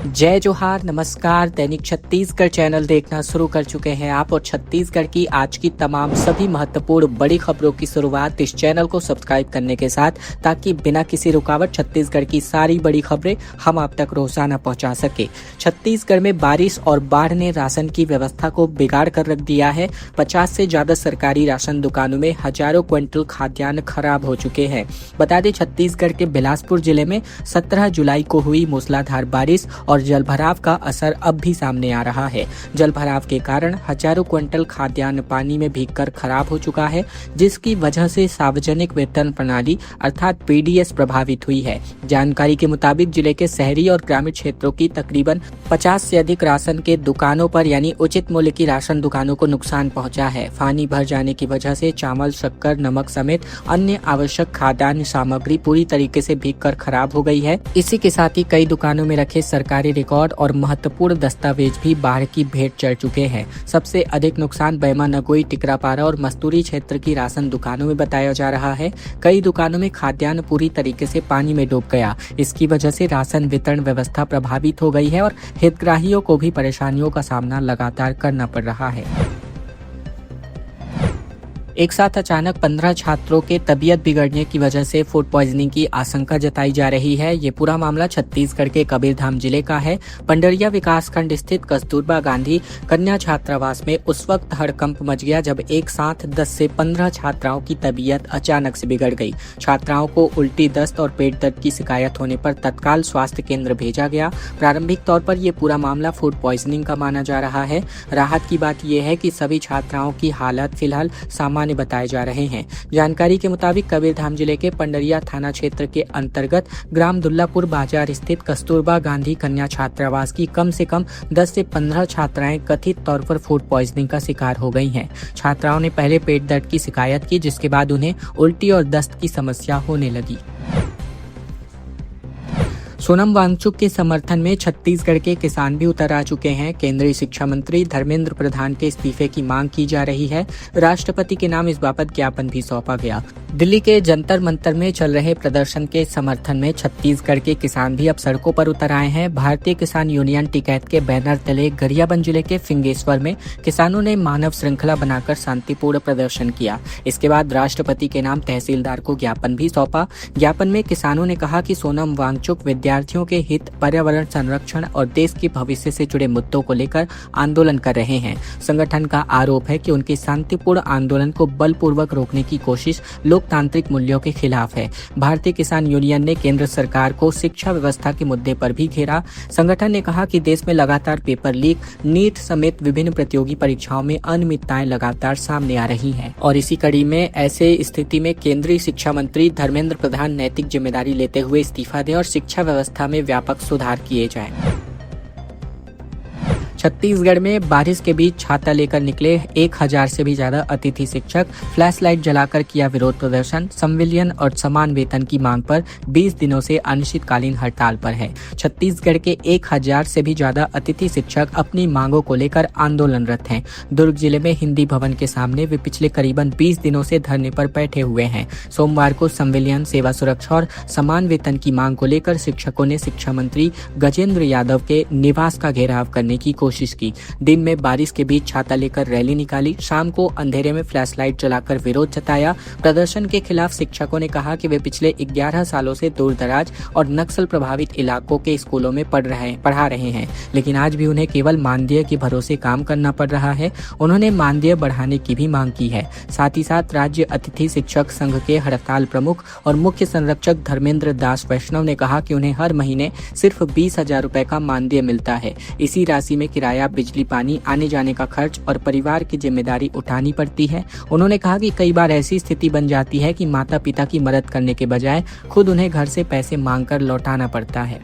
जय जोहार, नमस्कार। दैनिक छत्तीसगढ़ चैनल देखना शुरू कर चुके हैं आप, और छत्तीसगढ़ की आज की तमाम सभी महत्वपूर्ण बड़ी खबरों की शुरुआत इस चैनल को सब्सक्राइब करने के साथ, ताकि बिना किसी रुकावट छत्तीसगढ़ की सारी बड़ी खबरें हम आप तक रोजाना पहुंचा सके। छत्तीसगढ़ में बारिश और बाढ़ ने राशन की व्यवस्था को बिगाड़ कर रख दिया है। 50 से ज्यादा सरकारी राशन दुकानों में हजारों क्विंटल खाद्यान्न खराब हो चुके हैं। बता दें, छत्तीसगढ़ के बिलासपुर जिले में 17 जुलाई को हुई मूसलाधार बारिश और जलभराव का असर अब भी सामने आ रहा है। जलभराव के कारण हजारों क्विंटल खाद्यान्न पानी में भीगकर खराब हो चुका है, जिसकी वजह से सार्वजनिक वितरण प्रणाली अर्थात पीडीएस प्रभावित हुई है। जानकारी के मुताबिक जिले के शहरी और ग्रामीण क्षेत्रों की तकरीबन 50 से अधिक राशन के दुकानों पर यानी उचित मूल्य की राशन दुकानों को नुकसान पहुंचा है। पानी भर जाने की वजह से चावल, शक्कर, नमक समेत अन्य आवश्यक खाद्यान्न सामग्री पूरी तरीके से भीगकर खराब हो गई है। इसी के साथ ही कई दुकानों में रखे सरकारी रिकॉर्ड और महत्वपूर्ण दस्तावेज भी बाढ़ की भेंट चढ़ चुके हैं। सबसे अधिक नुकसान बैमा नगोई, टिकरापारा और मस्तूरी क्षेत्र की राशन दुकानों में बताया जा रहा है। कई दुकानों में खाद्यान्न पूरी तरीके से पानी में डूब गया। इसकी वजह से राशन वितरण व्यवस्था प्रभावित हो गई है और हितग्राहियों को भी परेशानियों का सामना लगातार करना पड़ रहा है। एक साथ अचानक 15 छात्रों के तबीयत बिगड़ने की वजह से फूड पॉइजनिंग की आशंका जताई जा रही है। ये पूरा मामला छत्तीसगढ़ के कबीरधाम जिले का है। पंडरिया विकासखंड स्थित कस्तूरबा गांधी कन्या छात्रावास में उस वक्त हड़कंप मच गया जब एक साथ 10 से 15 छात्राओं की तबीयत अचानक से बिगड़ गई। छात्राओं को उल्टी, दस्त और पेट दर्द की शिकायत होने पर तत्काल स्वास्थ्य केंद्र भेजा गया। प्रारंभिक तौर पर यह पूरा मामला फूड पॉइजनिंग का माना जा रहा है। राहत की बात यह है कि सभी छात्राओं की हालत फिलहाल सामान्य बताए जा रहे हैं। जानकारी के मुताबिक कबीरधाम जिले के पंडरिया थाना क्षेत्र के अंतर्गत ग्राम दुल्लापुर बाजार स्थित कस्तूरबा गांधी कन्या छात्रावास की कम से कम 10 से 15 छात्राएं कथित तौर पर फूड पॉइजनिंग का शिकार हो गई हैं। छात्राओं ने पहले पेट दर्द की शिकायत की, जिसके बाद उन्हें उल्टी और दस्त की समस्या होने लगी। सोनम वांगचुक के समर्थन में छत्तीसगढ़ के किसान भी उतर आ चुके हैं। केंद्रीय शिक्षा मंत्री धर्मेंद्र प्रधान के इस्तीफे की मांग की जा रही है। राष्ट्रपति के नाम इस बाबत ज्ञापन भी सौंपा गया। दिल्ली के जंतर मंतर में चल रहे प्रदर्शन के समर्थन में छत्तीसगढ़ के किसान भी अब सड़कों पर उतर आए हैं। भारतीय किसान यूनियन टिकैत के बैनर तले गरियाबंद जिले के फिंगेश्वर में किसानों ने मानव श्रृंखला बनाकर शांतिपूर्ण प्रदर्शन किया। इसके बाद राष्ट्रपति के नाम तहसीलदार को ज्ञापन भी सौंपा। ज्ञापन में किसानों ने कहा कि सोनम वांगचुक विद्यार्थियों के हित, पर्यावरण संरक्षण और देश के भविष्य से जुड़े मुद्दों को लेकर आंदोलन कर रहे हैं। संगठन का आरोप है कि उनके शांतिपूर्ण आंदोलन को बलपूर्वक रोकने की कोशिश लोकतांत्रिक मूल्यों के खिलाफ है। भारतीय किसान यूनियन ने केंद्र सरकार को शिक्षा व्यवस्था के मुद्दे पर भी घेरा। संगठन ने कहा कि देश में लगातार पेपर लीक, नीट समेत विभिन्न प्रतियोगी परीक्षाओं में अनियमितताएं लगातार सामने आ रही हैं, और इसी कड़ी में ऐसे स्थिति में केंद्रीय शिक्षा मंत्री धर्मेंद्र प्रधान नैतिक जिम्मेदारी लेते हुए इस्तीफा दें और शिक्षा व्यवस्था में व्यापक सुधार किए जाएं। छत्तीसगढ़ में बारिश के बीच छाता लेकर निकले 1000 से भी ज्यादा अतिथि शिक्षक फ्लैश लाइट जलाकर किया विरोध प्रदर्शन। संविलियन और समान वेतन की मांग पर 20 दिनों से अनिश्चितकालीन हड़ताल पर है। छत्तीसगढ़ के 1000 से भी ज्यादा अतिथि शिक्षक अपनी मांगों को लेकर आंदोलनरत हैं। दुर्ग जिले में हिंदी भवन के सामने वे पिछले करीबन 20 दिनों से धरने पर बैठे हुए हैं। सोमवार को संविलियन, सेवा सुरक्षा और समान वेतन की मांग को लेकर शिक्षकों ने शिक्षा मंत्री गजेंद्र यादव के निवास का घेराव करने की कोशिश की। दिन में बारिश के बीच छाता लेकर रैली निकाली। शाम को अंधेरे में फ्लैश लाइट जलाकर विरोध जताया। प्रदर्शन के खिलाफ शिक्षकों ने कहा कि वे पिछले 11 सालों से दूर दराज और नक्सल प्रभावित इलाकों के स्कूलों में पढ़ा रहे हैं, लेकिन आज भी उन्हें केवल मानदेय के भरोसे काम करना पड़ रहा है। उन्होंने मानदेय बढ़ाने की भी मांग की है। साथ ही साथ राज्य अतिथि शिक्षक संघ के हड़ताल प्रमुख और मुख्य संरक्षक धर्मेंद्र दास वैष्णव ने कहा कि उन्हें हर महीने सिर्फ 20,000 रुपए का मानदेय मिलता है। इसी राशि में किराया, बिजली, पानी, आने जाने का खर्च और परिवार की जिम्मेदारी उठानी पड़ती है। उन्होंने कहा कि कई बार ऐसी स्थिति बन जाती है कि माता पिता की मदद करने के बजाय खुद उन्हें घर से पैसे मांगकर लौटाना पड़ता है।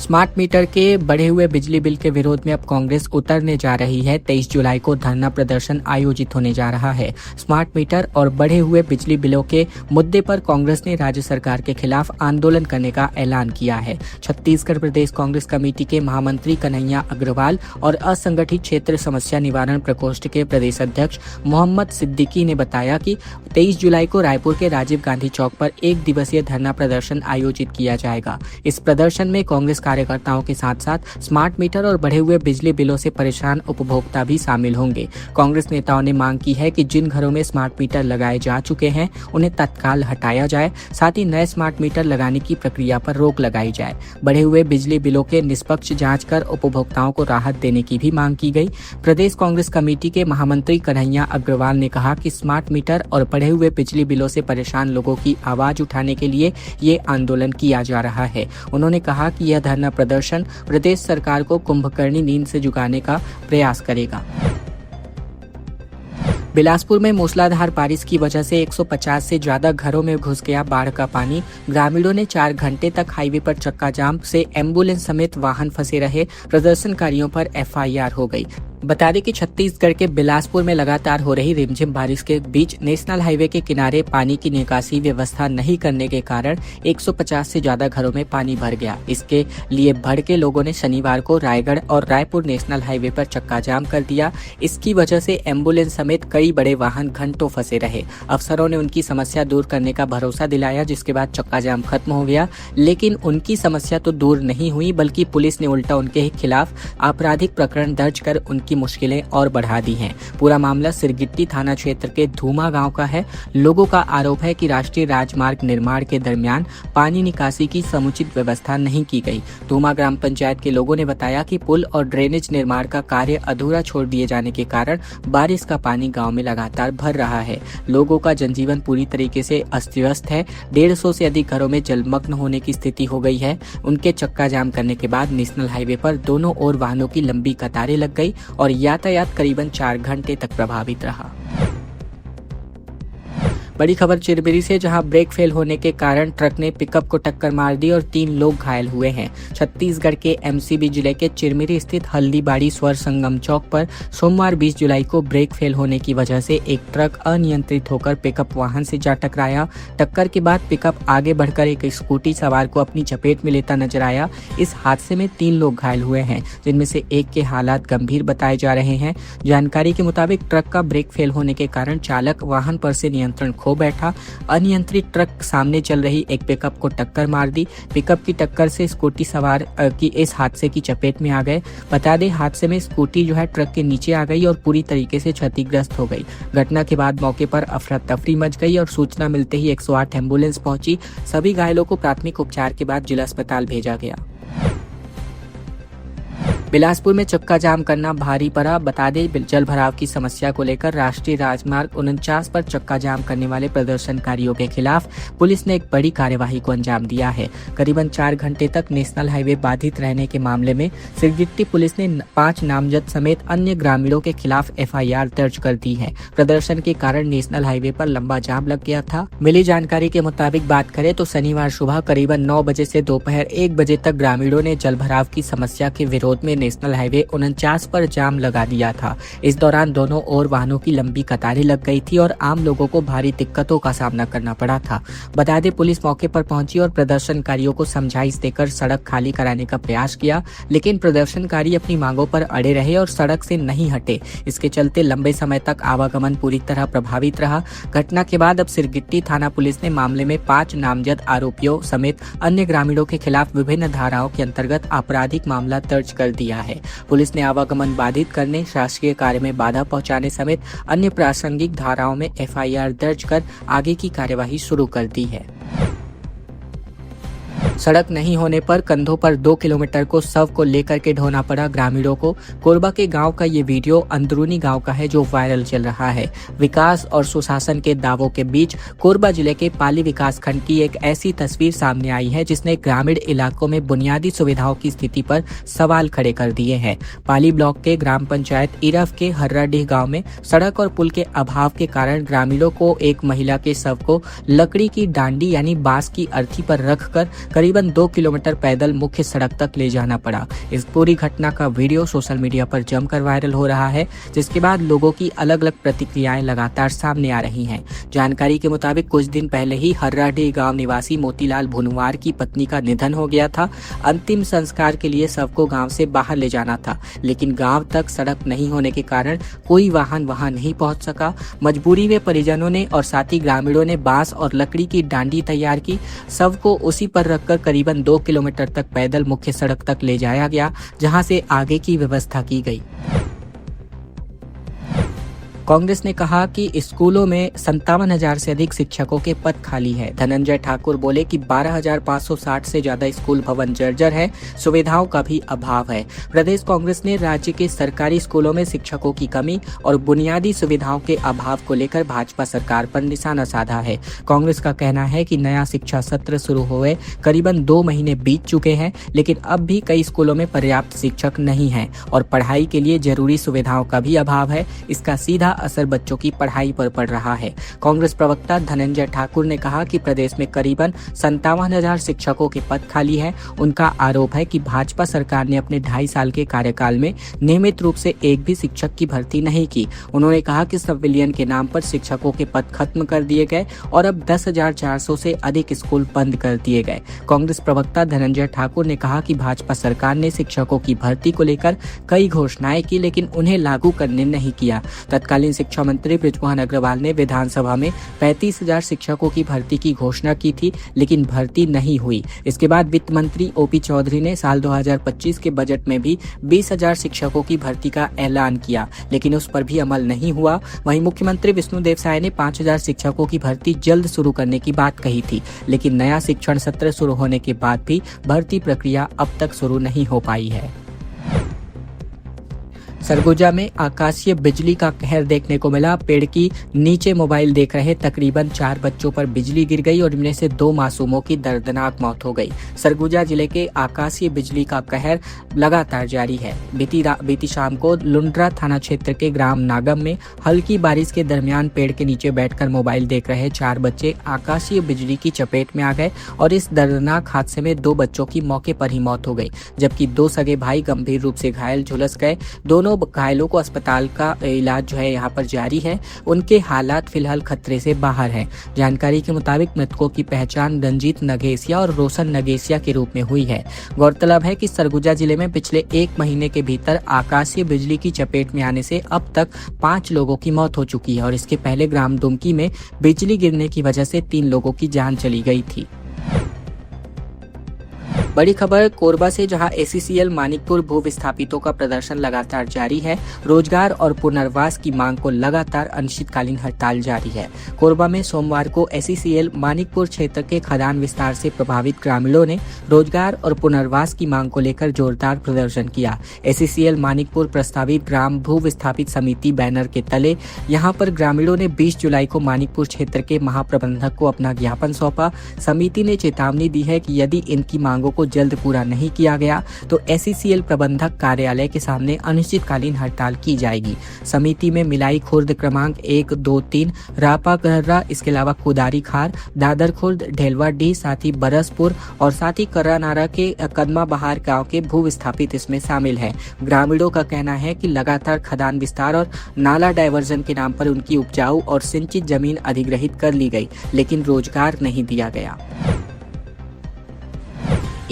स्मार्ट मीटर के बढ़े हुए बिजली बिल के विरोध में अब कांग्रेस उतरने जा रही है। 23 जुलाई को धरना प्रदर्शन आयोजित होने जा रहा है। स्मार्ट मीटर और बढ़े हुए बिजली बिलों के मुद्दे पर कांग्रेस ने राज्य सरकार के खिलाफ आंदोलन करने का ऐलान किया है। छत्तीसगढ़ प्रदेश कांग्रेस कमेटी के महामंत्री कन्हैया अग्रवाल और असंगठित क्षेत्र समस्या निवारण प्रकोष्ठ के प्रदेश अध्यक्ष मोहम्मद सिद्दीकी ने बताया कि 23 जुलाई को रायपुर के राजीव गांधी चौक पर एक दिवसीय धरना प्रदर्शन आयोजित किया जाएगा। इस प्रदर्शन में कांग्रेस कार्यकर्ताओं के साथ साथ स्मार्ट मीटर और बढ़े हुए बिजली बिलों से परेशान उपभोक्ता भी शामिल होंगे। कांग्रेस नेताओं ने मांग की है कि जिन घरों में स्मार्ट मीटर लगाए जा चुके हैं उन्हें तत्काल हटाया जाए, साथ ही नए स्मार्ट मीटर लगाने की प्रक्रिया पर रोक लगाई जाए। बढ़े हुए बिजली बिलों के निष्पक्ष जांच कर उपभोक्ताओं को राहत देने की भी मांग की गई। प्रदेश कांग्रेस कमेटी के महामंत्री कन्हैया अग्रवाल ने कहा कि स्मार्ट मीटर और बढ़े हुए बिजली बिलों से परेशान लोगों की आवाज उठाने के लिए ये आंदोलन किया जा रहा है। उन्होंने कहा कि यह धरना प्रदर्शन प्रदेश सरकार को कुंभकर्णी नींद से जुगाने का प्रयास करेगा। बिलासपुर में मूसलाधार बारिश की वजह से 150 से ज्यादा घरों में घुस गया बाढ़ का पानी। ग्रामीणों ने 4 घंटे तक हाईवे पर चक्का जाम से एम्बुलेंस समेत वाहन फंसे रहे। प्रदर्शनकारियों पर FIR हो गई। बता दें कि छत्तीसगढ़ के बिलासपुर में लगातार हो रही रिमझिम बारिश के बीच नेशनल हाईवे के किनारे पानी की निकासी व्यवस्था नहीं करने के कारण 150 से ज्यादा घरों में पानी भर गया। इसके लिए भड़के लोगों ने शनिवार को रायगढ़ और रायपुर नेशनल हाईवे पर चक्का जाम कर दिया। इसकी वजह से एम्बुलेंस समेत कई बड़े वाहन घंटों फंसे रहे। अफसरों ने उनकी समस्या दूर करने का भरोसा दिलाया, जिसके बाद चक्का जाम खत्म हो गया। लेकिन उनकी समस्या तो दूर नहीं हुई, बल्कि पुलिस ने उल्टा उनके खिलाफ आपराधिक प्रकरण दर्ज कर उनकी मुश्किलें और बढ़ा दी हैं। पूरा मामला सिरगिट्टी थाना क्षेत्र के धूमा गांव का है। लोगों का आरोप है कि राष्ट्रीय राजमार्ग निर्माण के दरमियान पानी निकासी की समुचित व्यवस्था नहीं की गई। धूमा ग्राम पंचायत के लोगों ने बताया कि पुल और ड्रेनेज निर्माण का कार्य अधूरा छोड़ दिए जाने के कारण बारिश का पानी गाँव में लगातार भर रहा है। लोगों का जनजीवन पूरी तरीके से अस्त व्यस्त है। 150 से अधिक घरों में जलमग्न होने की स्थिति हो गई है। उनके चक्का जाम करने के बाद नेशनल हाईवे पर दोनों ओर वाहनों की लंबी कतारें लग गई और यातायात करीबन 4 घंटे तक प्रभावित रहा। बड़ी खबर चिरमिरी से, जहां ब्रेक फेल होने के कारण ट्रक ने पिकअप को टक्कर मार दी और 3 लोग घायल हुए हैं। छत्तीसगढ़ के MCB जिले के चिरमिरी स्थित हल्दीबाड़ी स्वर संगम चौक पर सोमवार 20 जुलाई को ब्रेक फेल होने की वजह से एक ट्रक अनियंत्रित होकर पिकअप वाहन से जा टकराया। टक्कर के बाद पिकअप आगे बढ़कर एक स्कूटी सवार को अपनी चपेट में लेता नजर आया। इस हादसे में 3 लोग घायल हुए हैं, जिनमें से एक के हालात गंभीर बताए जा रहे हैं। जानकारी के मुताबिक ट्रक का ब्रेक फेल होने के कारण चालक वाहन पर से नियंत्रण खो बैठा। अनियंत्रित ट्रक सामने चल रही एक पिकअप को टक्कर मार दी। पिकअप की टक्कर से स्कूटी सवार की इस हादसे की चपेट में आ गए। बता दें, हादसे में स्कूटी जो है ट्रक के नीचे आ गई और पूरी तरीके से क्षतिग्रस्त हो गई। घटना के बाद मौके पर अफरा तफरी मच गई और सूचना मिलते ही 108 एम्बुलेंस पहुंची। सभी घायलों को प्राथमिक उपचार के बाद जिला अस्पताल भेजा गया। बिलासपुर में चक्का जाम करना भारी पड़ा। बता दें, जल भराव की समस्या को लेकर राष्ट्रीय राजमार्ग 49 पर चक्का जाम करने वाले प्रदर्शनकारियों के खिलाफ पुलिस ने एक बड़ी कार्यवाही को अंजाम दिया है। करीबन 4 घंटे तक नेशनल हाईवे बाधित रहने के मामले में सिरगिट्टी पुलिस ने 5 नामजद समेत अन्य ग्रामीणों के खिलाफ FIR दर्ज कर दी है। प्रदर्शन के कारण नेशनल हाईवे पर लंबा जाम लग गया था। मिली जानकारी के मुताबिक बात करें तो शनिवार सुबह करीबन 9 बजे से दोपहर 1 बजे तक ग्रामीणों ने जल भराव की समस्या के विरोध में नेशनल हाईवे 49 पर जाम लगा दिया था। इस दौरान दोनों ओर वाहनों की लंबी कतारें लग गई थी और आम लोगों को भारी दिक्कतों का सामना करना पड़ा था। बता दें, पुलिस मौके पर पहुंची और प्रदर्शनकारियों को समझाइश देकर सड़क खाली कराने का प्रयास किया, लेकिन प्रदर्शनकारी अपनी मांगों पर अड़े रहे और सड़क से नहीं हटे। इसके चलते लंबे समय तक आवागमन पूरी तरह प्रभावित रहा। घटना के बाद अब सिरगिट्टी थाना पुलिस ने मामले में 5 नामजद आरोपियों समेत अन्य ग्रामीणों के खिलाफ विभिन्न धाराओं के अंतर्गत आपराधिक मामला दर्ज कर दिया है। पुलिस ने आवागमन बाधित करने, शासकीय कार्य में बाधा पहुंचाने समेत अन्य प्रासंगिक धाराओं में FIR दर्ज कर आगे की कार्यवाही शुरू कर दी है। सड़क नहीं होने पर कंधों पर 2 किलोमीटर को शव को लेकर के ढोना पड़ा ग्रामीणों को। कोरबा के गांव का ये वीडियो अंदरूनी गांव का है जो वायरल चल रहा है। विकास और सुशासन के दावों के बीच कोरबा जिले के पाली विकास खंड की एक ऐसी तस्वीर सामने आई है जिसने ग्रामीण इलाकों में बुनियादी सुविधाओं की स्थिति पर सवाल खड़े कर दिए हैं। पाली ब्लॉक के ग्राम पंचायत इरफ के हर्राडीह गाँव में सड़क और पुल के अभाव के कारण ग्रामीणों को एक महिला के शव को लकड़ी की डांडी यानी बांस की अर्थी पर रखकर करीबन 2 किलोमीटर पैदल मुख्य सड़क तक ले जाना पड़ा। इस पूरी घटना का वीडियो सोशल मीडिया पर जमकर वायरल हो रहा है, जिसके बाद लोगों की अलग अलग प्रतिक्रियाएं लगातार सामने आ रही हैं। जानकारी के मुताबिक कुछ दिन पहले ही हर्राडीह गांव निवासी मोतीलाल भुनवार की पत्नी का निधन हो गया था। अंतिम संस्कार के लिए शव को गांव से बाहर ले जाना था, लेकिन गांव तक सड़क नहीं होने के कारण कोई वाहन वहां नहीं पहुंच सका। मजबूरी में परिजनों ने और साथी ग्रामीणों ने बांस और लकड़ी की डांडी तैयार की। शव को उसी पर रखकर करीबन 2 किलोमीटर तक पैदल मुख्य सड़क तक ले जाया गया, जहां से आगे की व्यवस्था की गई। कांग्रेस ने कहा कि स्कूलों में 57,000 से अधिक शिक्षकों के पद खाली है। धनंजय ठाकुर बोले कि 12,560 से ज्यादा स्कूल भवन जर्जर है, सुविधाओं का भी अभाव है। प्रदेश कांग्रेस ने राज्य के सरकारी स्कूलों में शिक्षकों की कमी और बुनियादी सुविधाओं के अभाव को लेकर भाजपा सरकार पर निशाना साधा है। कांग्रेस का कहना है कि नया शिक्षा सत्र शुरू हुए करीबन 2 महीने बीत चुके हैं, लेकिन अब भी कई स्कूलों में पर्याप्त शिक्षक नहीं है और पढ़ाई के लिए जरूरी सुविधाओं का भी अभाव है। इसका सीधा असर बच्चों की पढ़ाई पर पड़ रहा है। कांग्रेस प्रवक्ता धनंजय ठाकुर ने कहा कि प्रदेश में करीबन 57,000 शिक्षकों के पद खाली हैं। उनका आरोप है कि भाजपा सरकार ने अपने 2.5 साल के कार्यकाल में नियमित रूप से एक भी शिक्षक की भर्ती नहीं की। उन्होंने कहा कि संविलियन के नाम पर शिक्षकों के पद खत्म कर दिए गए और अब 10,400 से अधिक स्कूल बंद कर दिए गए। कांग्रेस प्रवक्ता धनंजय ठाकुर ने कहा कि भाजपा सरकार ने शिक्षकों की भर्ती को लेकर कई घोषणाएं की, लेकिन उन्हें लागू करने नहीं किया। तत्कालीन शिक्षा मंत्री बृजमोहन अग्रवाल ने विधानसभा में 35,000 शिक्षकों की भर्ती की घोषणा की थी, लेकिन भर्ती नहीं हुई। इसके बाद वित्त मंत्री ओपी चौधरी ने साल 2025 के बजट में भी 20,000 शिक्षकों की भर्ती का ऐलान किया, लेकिन उस पर भी अमल नहीं हुआ। वहीं मुख्यमंत्री विष्णुदेव साय ने 5,000 शिक्षकों की भर्ती जल्द शुरू करने की बात कही थी, लेकिन नया शिक्षण सत्र शुरू होने के बाद भी भर्ती प्रक्रिया अब तक शुरू नहीं हो पाई है। सरगुजा में आकाशीय बिजली का कहर देखने को मिला। पेड़ की नीचे मोबाइल देख रहे तकरीबन 4 बच्चों पर बिजली गिर गई और इनमें से 2 मासूमों की दर्दनाक मौत हो गई। सरगुजा जिले के आकाशीय बिजली का कहर लगातार जारी है। बीती शाम को लुंड्रा थाना क्षेत्र के ग्राम नागम में हल्की बारिश के दरमियान पेड़ के नीचे बैठकर मोबाइल देख रहे 4 बच्चे आकाशीय बिजली की चपेट में आ गए और इस दर्दनाक हादसे में 2 बच्चों की मौके पर ही मौत हो गई, जबकि 2 सगे भाई गंभीर रूप से घायल झुलस गए। दोनों घायलों को अस्पताल का इलाज जो है यहाँ पर जारी है। उनके हालात फिलहाल खतरे से बाहर हैं। जानकारी के मुताबिक मृतकों की पहचान रंजीत नगेसिया और रोशन नगेसिया के रूप में हुई है। गौरतलब है कि सरगुजा जिले में पिछले 1 महीने के भीतर आकाशीय बिजली की चपेट में आने से अब तक 5 लोगों की मौत हो चुकी है और इसके पहले ग्राम दुमकी में बिजली गिरने की वजह से 3 लोगों की जान चली गई थी। बड़ी खबर कोरबा से, जहां एसीसीएल मानिकपुर भू विस्थापितों का प्रदर्शन लगातार जारी है। रोजगार और पुनर्वास की मांग को लगातार अनिश्चितकालीन हड़ताल जारी है। कोरबा में सोमवार को एसीसीएल मानिकपुर क्षेत्र के खदान विस्तार से प्रभावित ग्रामीणों ने रोजगार और पुनर्वास की मांग को लेकर जोरदार प्रदर्शन किया। एसीसीएल मानिकपुर प्रस्तावित ग्राम भू विस्थापित समिति बैनर के तले यहां पर ग्रामीणों ने 20 जुलाई को मानिकपुर क्षेत्र के महाप्रबंधक को अपना ज्ञापन सौंपा। समिति ने चेतावनी दी है कि यदि इनकी मांगों को जल्द पूरा नहीं किया गया तो एसीसीएल प्रबंधक कार्यालय के सामने अनिश्चितकालीन हड़ताल की जाएगी। समिति में मिलाई खुर्द क्रमांक 1, 2, 3, रापा कर्रा, इसके अलावा कुदारी खार, दादर खुर्द, ढेलवा डी, साथ ही बरसपुर और साथ ही कर्रानारा के कदमा बहार गांव के भू विस्थापित इसमें शामिल हैं। ग्रामीणों का कहना है कि लगातार खदान विस्तार और नाला डायवर्जन के नाम पर उनकी उपजाऊ और सिंचित जमीन अधिग्रहित कर ली गई, लेकिन रोजगार नहीं दिया गया।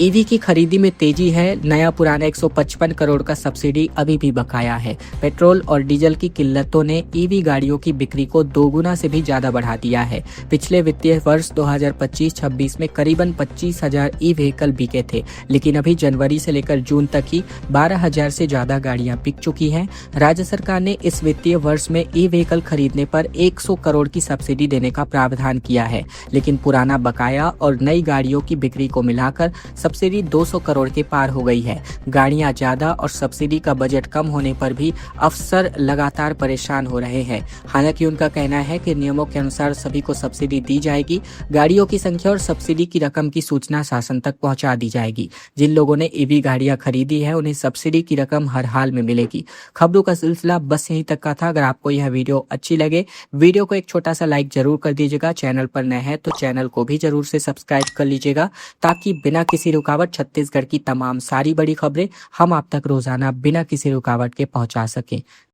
ईवी की खरीदी में तेजी है। नया पुराना 155 करोड़ का सब्सिडी अभी भी बकाया है। पेट्रोल और डीजल की किल्लतों ने ईवी गाड़ियों की बिक्री को 2 गुना से भी ज्यादा बढ़ा दिया है। पिछले वित्तीय वर्ष 2025-26 में करीबन 25,000 ई व्हीकल बिके थे, लेकिन अभी जनवरी से लेकर जून तक ही 12,000 से ज्यादा गाड़ियां बिक चुकी हैं। राज्य सरकार ने इस वित्तीय वर्ष में ई व्हीकल खरीदने पर 100 करोड़ की सब्सिडी देने का प्रावधान किया है, लेकिन पुराना बकाया और नई गाड़ियों की बिक्री को मिलाकर सब्सिडी 200 करोड़ के पार हो गई है। गाड़ियां ज्यादा और सब्सिडी का बजट कम होने पर भी अफसर लगातार परेशान हो रहे हैं। हालांकि उनका कहना है कि नियमों के अनुसार सभी को सब्सिडी दी जाएगी। गाड़ियों की संख्या और सब्सिडी की रकम की सूचना शासन तक पहुंचा दी जाएगी। जिन लोगों ने ईवी गाड़ियां खरीदी है उन्हें सब्सिडी की रकम हर हाल में मिलेगी। खबरों का सिलसिला बस यहीं तक का था। अगर आपको यह वीडियो अच्छी लगे, वीडियो को एक छोटा सा लाइक जरूर कर दीजिएगा। चैनल पर नए हैं तो चैनल को भी जरूर से सब्सक्राइब कर लीजिएगा, ताकि बिना किसी रुकावट छत्तीसगढ़ की तमाम सारी बड़ी खबरें हम आप तक रोजाना बिना किसी रुकावट के पहुंचा सकें।